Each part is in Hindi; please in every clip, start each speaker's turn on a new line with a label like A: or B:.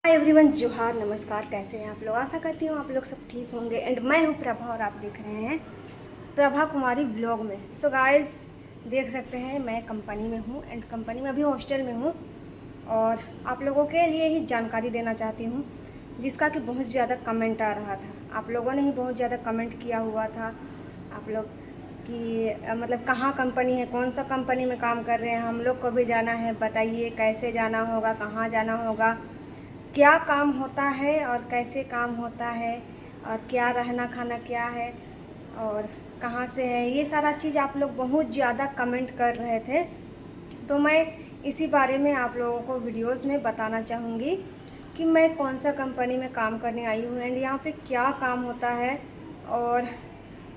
A: हाय एवरीवन, जोहार, नमस्कार। कैसे हैं आप लोग? आशा करती हूँ आप लोग सब ठीक होंगे। एंड मैं हूँ प्रभा और आप देख रहे हैं प्रभा कुमारी व्लॉग में। सो गाइस, देख सकते हैं मैं कंपनी में हूँ एंड कंपनी में अभी हॉस्टल में हूँ और आप लोगों के लिए ही जानकारी देना चाहती हूँ जिसका कि बहुत ज़्यादा कमेंट आ रहा था। आप लोगों ने ही बहुत ज़्यादा कमेंट किया हुआ था आप लोग कि मतलब कहाँ कंपनी है, कौन सा कंपनी में काम कर रहे हैं, हम लोग को भी जाना है, बताइए कैसे जाना होगा, कहाँ जाना होगा, क्या काम होता है और कैसे काम होता है और क्या रहना खाना क्या है और कहाँ से है। ये सारा चीज़ आप लोग बहुत ज़्यादा कमेंट कर रहे थे, तो मैं इसी बारे में आप लोगों को वीडियोस में बताना चाहूँगी कि मैं कौन सा कंपनी में काम करने आई हूँ एंड यहाँ पे क्या काम होता है और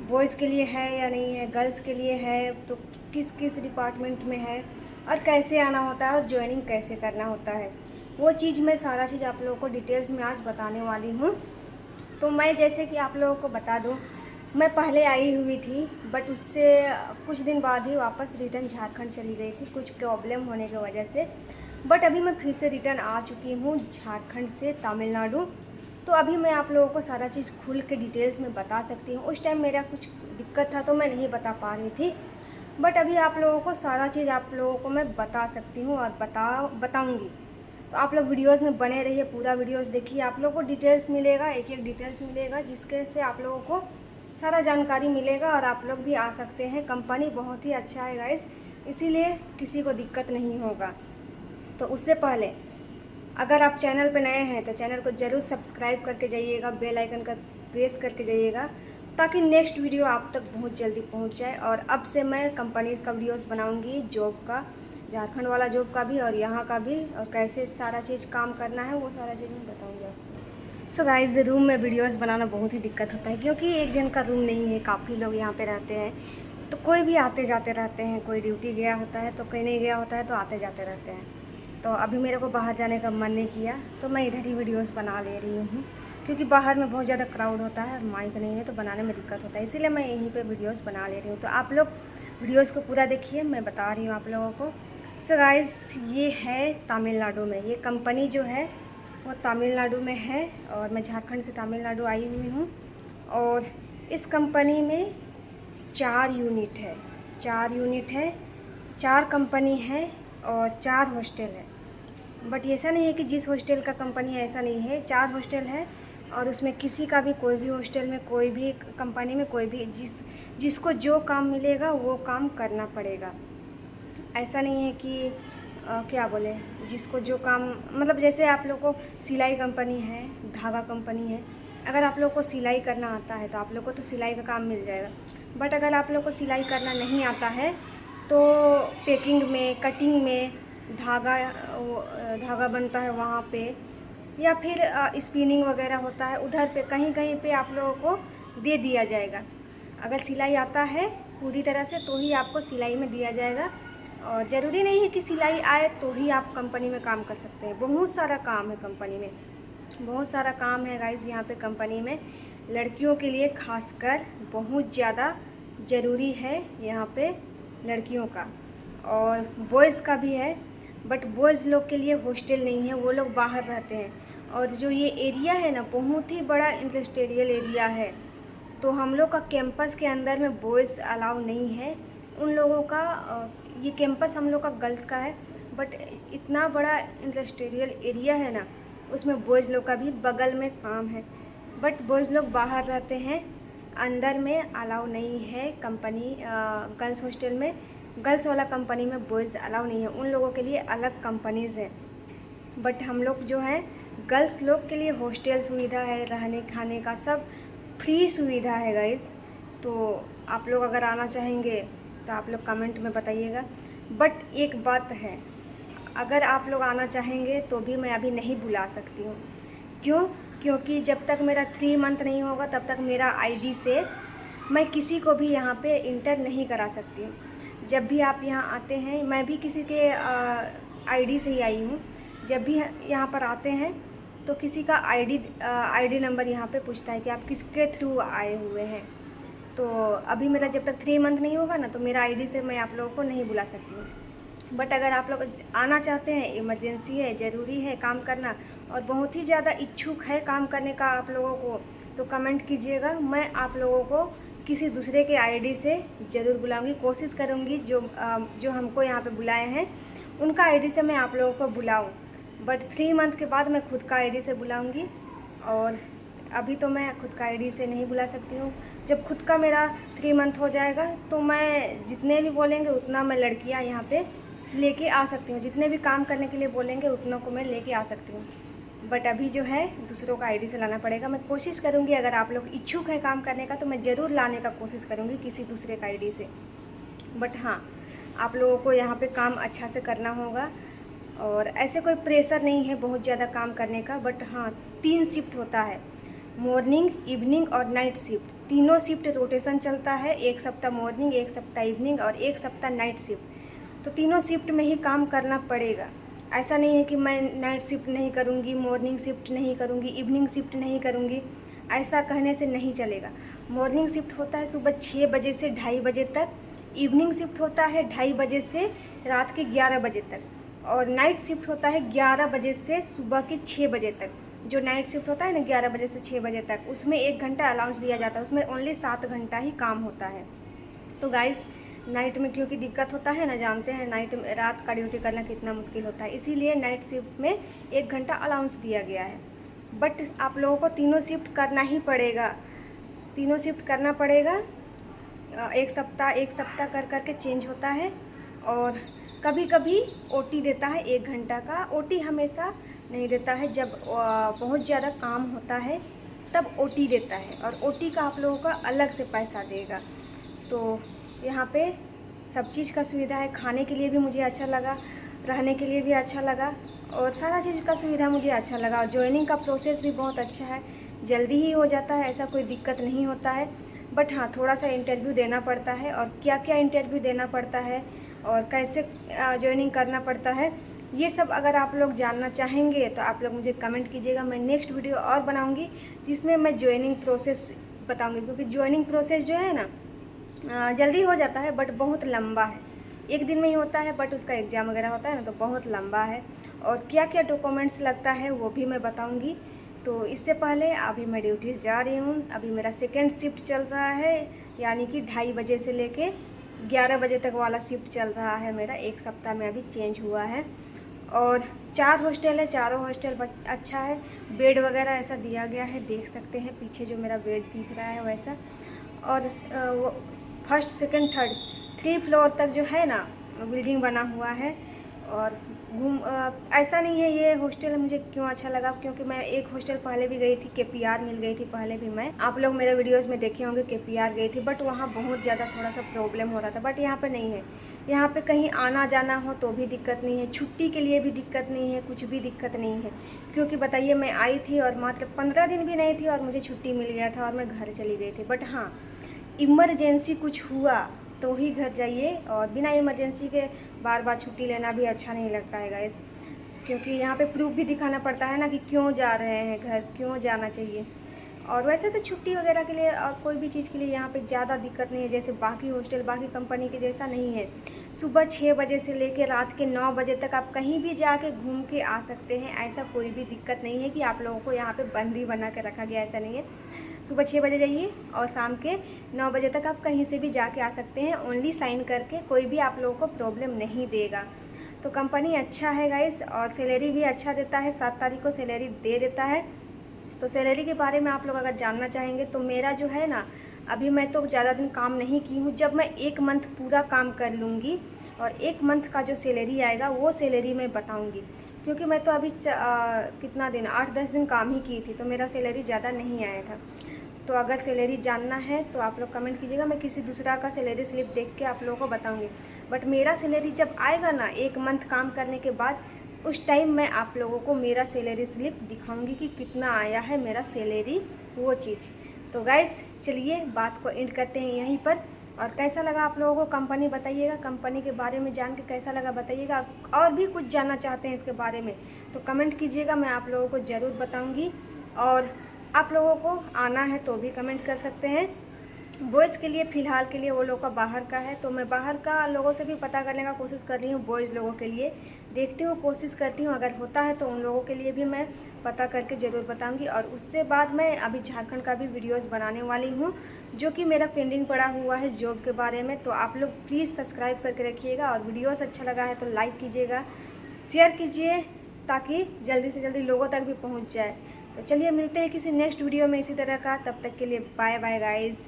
A: बॉयज़ के लिए है या नहीं है, गर्ल्स के लिए है तो किस किस डिपार्टमेंट में है और कैसे आना होता है और ज्वाइनिंग कैसे करना होता है। वो चीज़ मैं सारा चीज़ आप लोगों को डिटेल्स में आज बताने वाली हूँ। तो मैं जैसे कि आप लोगों को बता दूँ, मैं पहले आई हुई थी बट उससे कुछ दिन बाद ही वापस रिटर्न झारखंड चली गई थी कुछ प्रॉब्लम होने की वजह से। बट अभी मैं फिर से रिटर्न आ चुकी हूँ झारखंड से तमिलनाडु। तो अभी मैं आप लोगों को सारा चीज़ खुल के डिटेल्स में बता सकती हूँ। उस टाइम मेरा कुछ दिक्कत था तो मैं नहीं बता पा रही थी, बट अभी आप लोगों को सारा चीज़ आप लोगों को मैं बता सकती हूँ और बताऊँगी। तो आप लोग वीडियोस में बने रहिए, पूरा वीडियोस देखिए, आप लोगों को डिटेल्स मिलेगा, एक एक डिटेल्स मिलेगा जिसके से आप लोगों को सारा जानकारी मिलेगा और आप लोग भी आ सकते हैं। कंपनी बहुत ही अच्छा है गाइस, इसीलिए किसी को दिक्कत नहीं होगा। तो उससे पहले अगर आप चैनल पर नए हैं तो चैनल को ज़रूर सब्सक्राइब करके जाइएगा, बेल आइकन का प्रेस करके जाइएगा ताकि नेक्स्ट वीडियो आप तक बहुत जल्दी पहुंच जाए। और अब से मैं कंपनीज़ का वीडियोस बनाऊंगी, जॉब का, झारखंड वाला जॉब का भी और यहाँ का भी, और कैसे सारा चीज़ काम करना है वो सारा चीज़ मैं बताऊँगी आपको। सो गाइस, रूम में वीडियोस बनाना बहुत ही दिक्कत होता है क्योंकि एक जन का रूम नहीं है, काफ़ी लोग यहाँ पे रहते हैं तो कोई भी आते जाते रहते हैं, कोई ड्यूटी गया होता है तो कोई नहीं गया होता है तो आते जाते रहते हैं। तो अभी मेरे को बाहर जाने का मन नहीं किया तो मैं इधर ही वीडियोस बना ले रही हूँ क्योंकि बाहर में बहुत ज़्यादा क्राउड होता है और माइक नहीं है तो बनाने में दिक्कत होता है, इसीलिए मैं यहीं पे वीडियोस बना ले रही हूँ। तो आप लोग वीडियोस को पूरा देखिए, मैं बता रही हूँ आप लोगों को। सो गाइस, ये है तमिलनाडु में, ये कंपनी जो है वो तमिलनाडु में है और मैं झारखंड से तमिलनाडु आई हुई हूँ। और इस कंपनी में 4 यूनिट है, 4 यूनिट है, 4 कंपनी है और 4 हॉस्टल है। बट ऐसा नहीं है कि जिस हॉस्टल का कंपनी है ऐसा नहीं है, 4 हॉस्टल है और उसमें किसी का भी कोई भी हॉस्टल में, कोई भी कंपनी में, कोई भी जिसको जो काम मिलेगा वो काम करना पड़ेगा। ऐसा नहीं है कि क्या बोले, जिसको जो काम, मतलब जैसे आप लोग को सिलाई कंपनी है, धागा कंपनी है, अगर आप लोग को सिलाई करना आता है तो आप लोग को तो सिलाई का काम मिल जाएगा। बट अगर आप लोग को सिलाई करना नहीं आता है तो पैकिंग में, कटिंग में, धागा धागा बनता है वहाँ पे, या फिर स्पिनिंग वगैरह होता है उधर पे, कहीं कहीं पे आप लोगों को दे दिया जाएगा। अगर सिलाई आता है पूरी तरह से तो ही आपको सिलाई में दिया जाएगा और ज़रूरी नहीं है कि सिलाई आए तो ही आप कंपनी में काम कर सकते हैं। बहुत सारा काम है कंपनी में, बहुत सारा काम है गाइस यहाँ पे कंपनी में। लड़कियों के लिए खासकर बहुत ज़्यादा ज़रूरी है यहाँ पे लड़कियों का, और बॉयज़ का भी है। बट बॉयज़ लोग के लिए हॉस्टल नहीं है, वो लोग बाहर रहते हैं। और जो ये एरिया है ना, बहुत ही बड़ा इंडस्ट्रियल एरिया है, तो हम लोग का कैंपस के अंदर में बॉयज़ अलाउ नहीं है। उन लोगों का ये कैंपस हम लोग का गर्ल्स का है, बट इतना बड़ा इंडस्ट्रियल एरिया है ना, उसमें बॉयज़ लोग का भी बगल में काम है। बट बॉयज़ लोग बाहर रहते हैं, अंदर में अलाउ नहीं है कंपनी। गर्ल्स हॉस्टल में, गर्ल्स वाला कंपनी में बॉयज़ अलाउ नहीं है, उन लोगों के लिए अलग कंपनीज़ है। बट हम लोग जो है गर्ल्स लोग के लिए हॉस्टल सुविधा है, रहने खाने का सब फ्री सुविधा है गाइस। तो आप लोग अगर आना चाहेंगे तो आप लोग कमेंट में बताइएगा। बट एक बात है, अगर आप लोग आना चाहेंगे तो भी मैं अभी नहीं बुला सकती हूँ। क्यों? क्योंकि जब तक मेरा 3 मंथ नहीं होगा तब तक मेरा आईडी से मैं किसी को भी यहाँ पे इंटर नहीं करा सकती हूँ। जब भी आप यहाँ आते हैं, मैं भी किसी के आईडी से ही आई हूँ, जब भी यहाँ पर आते हैं तो किसी का आईडी नंबर यहाँ पे पूछता है कि आप किसके थ्रू आए हुए हैं। तो अभी मेरा जब तक 3 मंथ नहीं होगा ना तो मेरा आईडी से मैं आप लोगों को नहीं बुला सकती हूँ। बट अगर आप लोग आना चाहते हैं, इमरजेंसी है, ज़रूरी है काम करना और बहुत ही ज़्यादा इच्छुक है काम करने का आप लोगों को, तो कमेंट कीजिएगा। मैं आप लोगों को किसी दूसरे के आईडी से ज़रूर बुलाऊंगी, कोशिश करूंगी जो हमको यहाँ पे बुलाए हैं उनका आईडी से मैं आप लोगों को बुलाऊं। बट 3 मंथ के बाद मैं खुद का आईडी से बुलाऊंगी, और अभी तो मैं खुद का आईडी से नहीं बुला सकती हूँ। जब खुद का मेरा 3 मंथ हो जाएगा तो मैं जितने भी बोलेंगे उतना मैं लड़कियाँ यहाँ पे लेके आ सकती हूँ, जितने भी काम करने के लिए बोलेंगे उतनों को मैं लेके आ सकती हूँ। बट अभी जो है दूसरों का आईडी से लाना पड़ेगा। मैं कोशिश करूँगी, अगर आप लोग इच्छुक हैं काम करने का तो मैं ज़रूर लाने का कोशिश करूँगी किसी दूसरे का आईडी से। बट हाँ, आप लोगों को यहाँ पे काम अच्छा से करना होगा, और ऐसे कोई प्रेशर नहीं है बहुत ज़्यादा काम करने का। बट हाँ, 3 शिफ्ट होता है, मॉर्निंग, इवनिंग और नाइट शिफ्ट। तीनों शिफ्ट रोटेशन चलता है, 1 सप्ताह मॉर्निंग, 1 सप्ताह इवनिंग और 1 सप्ताह नाइट शिफ्ट। तो तीनों शिफ्ट में ही काम करना पड़ेगा। ऐसा नहीं है कि मैं नाइट शिफ्ट नहीं करूँगी, मॉर्निंग शिफ्ट नहीं करूँगी, इवनिंग शिफ्ट नहीं करूँगी, ऐसा कहने से नहीं चलेगा। मॉर्निंग शिफ्ट होता है सुबह 6 बजे से 2:30 बजे तक, इवनिंग शिफ्ट होता है 2:30 बजे से रात के 11 बजे तक, और नाइट शिफ्ट होता है 11 बजे से सुबह के 6 बजे तक। जो नाइट शिफ्ट होता है ना 11 बजे से 6 बजे तक, उसमें 1 घंटा अलाउंस दिया जाता है, उसमें ओनली 7 घंटा ही काम होता है। तो गाइस, नाइट में क्योंकि दिक्कत होता है ना, जानते हैं नाइट में रात का ड्यूटी करना कितना मुश्किल होता है, इसीलिए नाइट शिफ्ट में 1 घंटा अलाउंस दिया गया है। बट आप लोगों को तीनों शिफ्ट करना ही पड़ेगा, तीनों शिफ्ट करना पड़ेगा। एक सप्ताह कर कर के चेंज होता है, और कभी कभी ओटी देता है 1 घंटा का। ओटी हमेशा नहीं देता है, जब बहुत ज़्यादा काम होता है तब ओटी देता है, और ओटी का आप लोगों का अलग से पैसा देगा। तो यहाँ पे सब चीज़ का सुविधा है, खाने के लिए भी मुझे अच्छा लगा, रहने के लिए भी अच्छा लगा, और सारा चीज़ का सुविधा मुझे अच्छा लगा। और ज्वाइनिंग का प्रोसेस भी बहुत अच्छा है, जल्दी ही हो जाता है, ऐसा कोई दिक्कत नहीं होता है। बट हाँ, थोड़ा सा इंटरव्यू देना पड़ता है, और क्या क्या इंटरव्यू देना पड़ता है और कैसे ज्वाइनिंग करना पड़ता है, ये सब अगर आप लोग जानना चाहेंगे तो आप लोग मुझे कमेंट कीजिएगा। मैं नेक्स्ट वीडियो और बनाऊँगी जिसमें मैं ज्वाइनिंग प्रोसेस बताऊँगी, क्योंकि ज्वाइनिंग प्रोसेस जो है ना जल्दी हो जाता है बट बहुत लंबा है, 1 दिन में ही होता है, बट उसका एग्ज़ाम वगैरह होता है ना तो बहुत लंबा है। और क्या क्या डॉक्यूमेंट्स लगता है वो भी मैं बताऊंगी। तो इससे पहले अभी मैं ड्यूटी जा रही हूँ, अभी मेरा सेकेंड शिफ्ट चल रहा है, यानी कि 2:30 बजे से लेके 11 बजे तक वाला शिफ्ट चल रहा है मेरा। 1 सप्ताह में अभी चेंज हुआ है, और 4 हॉस्टल है, चारों हॉस्टल अच्छा है। बेड वगैरह ऐसा दिया गया है, देख सकते हैं पीछे जो मेरा बेड दिख रहा है वैसा। और वो फर्स्ट सेकंड थर्ड 3 फ्लोर तक जो है ना बिल्डिंग बना हुआ है। और ऐसा नहीं है ये हॉस्टल मुझे क्यों अच्छा लगा, क्योंकि मैं एक हॉस्टल पहले भी गई थी, KPR मिल गई थी पहले भी। मैं आप लोग मेरे वीडियोस में देखे होंगे, KPR गई थी, बट वहाँ बहुत ज़्यादा थोड़ा सा प्रॉब्लम हो रहा था। बट यहाँ पे नहीं है, यहाँ पे कहीं आना जाना हो तो भी दिक्कत नहीं है, छुट्टी के लिए भी दिक्कत नहीं है, कुछ भी दिक्कत नहीं है। क्योंकि बताइए, मैं आई थी और मात्र 15 दिन भी नहीं थी और मुझे छुट्टी मिल गया था और मैं घर चली गई थी। बट हाँ, इमरजेंसी कुछ हुआ तो ही घर जाइए, और बिना इमरजेंसी के बार बार छुट्टी लेना भी अच्छा नहीं लगता है गाइस, क्योंकि यहाँ पे प्रूफ भी दिखाना पड़ता है ना कि क्यों जा रहे हैं घर, क्यों जाना चाहिए। और वैसे तो छुट्टी वगैरह के लिए और कोई भी चीज़ के लिए यहाँ पे ज़्यादा दिक्कत नहीं है, जैसे बाकी हॉस्टल बाकी कंपनी के जैसा नहीं है। सुबह 6 बजे से लेकर रात के 9 बजे तक आप कहीं भी जाके घूम के आ सकते हैं, ऐसा कोई भी दिक्कत नहीं है कि आप लोगों को यहाँ पे बंदी बना के रखा गया, ऐसा नहीं है। सुबह 6 बजे जाइए और शाम के 9 बजे तक आप कहीं से भी जाके आ सकते हैं, ओनली साइन करके, कोई भी आप लोगों को प्रॉब्लम नहीं देगा। तो कंपनी अच्छा है गाइस, और सैलरी भी अच्छा देता है, 7 तारीख को सैलरी दे देता है। तो सैलरी के बारे में आप लोग अगर जानना चाहेंगे तो मेरा जो है ना, अभी मैं तो ज़्यादा दिन काम नहीं की हूँ, जब मैं 1 मंथ पूरा काम कर लूँगी और 1 मंथ का जो सैलरी आएगा वो सैलरी मैं बताऊँगी। क्योंकि मैं तो अभी कितना दिन 8-10 दिन काम ही की थी, तो मेरा सैलरी ज़्यादा नहीं आया था। तो अगर सैलरी जानना है तो आप लोग कमेंट कीजिएगा, मैं किसी दूसरा का सैलरी स्लिप देख के आप लोगों को बताऊंगी। बट मेरा सैलरी जब आएगा ना 1 मंथ काम करने के बाद, उस टाइम मैं आप लोगों को मेरा सैलरी स्लिप दिखाऊंगी कि कितना आया है मेरा सैलरी, वो चीज़। तो गाइस, चलिए बात को एंड करते हैं यहीं पर। और कैसा लगा आप लोगों को कंपनी बताइएगा, कंपनी के बारे में जान के कैसा लगा बताइएगा। और भी कुछ जानना चाहते हैं इसके बारे में तो कमेंट कीजिएगा, मैं आप लोगों को ज़रूर बताऊँगी। और आप लोगों को आना है तो भी कमेंट कर सकते हैं, बॉयज़ के लिए फ़िलहाल के लिए वो लोग का बाहर का है, तो मैं बाहर का लोगों से भी पता करने का कोशिश कर रही हूँ बॉयज़ लोगों के लिए। देखती हूँ, कोशिश करती हूँ, अगर होता है तो उन लोगों के लिए भी मैं पता करके ज़रूर बताऊँगी। और उससे बाद मैं अभी झारखंड का भी वीडियोज़ बनाने वाली हूँ, जो कि मेरा पेंडिंग पड़ा हुआ है जॉब के बारे में। तो आप लोग प्लीज़ सब्सक्राइब करके रखिएगा, और वीडियोज़ अच्छा लगा है तो लाइक कीजिएगा, शेयर कीजिए, ताकि जल्दी से जल्दी लोगों तक भी पहुँच जाए। तो चलिए मिलते हैं किसी नेक्स्ट वीडियो में इसी तरह का, तब तक के लिए बाय बाय गाइज़।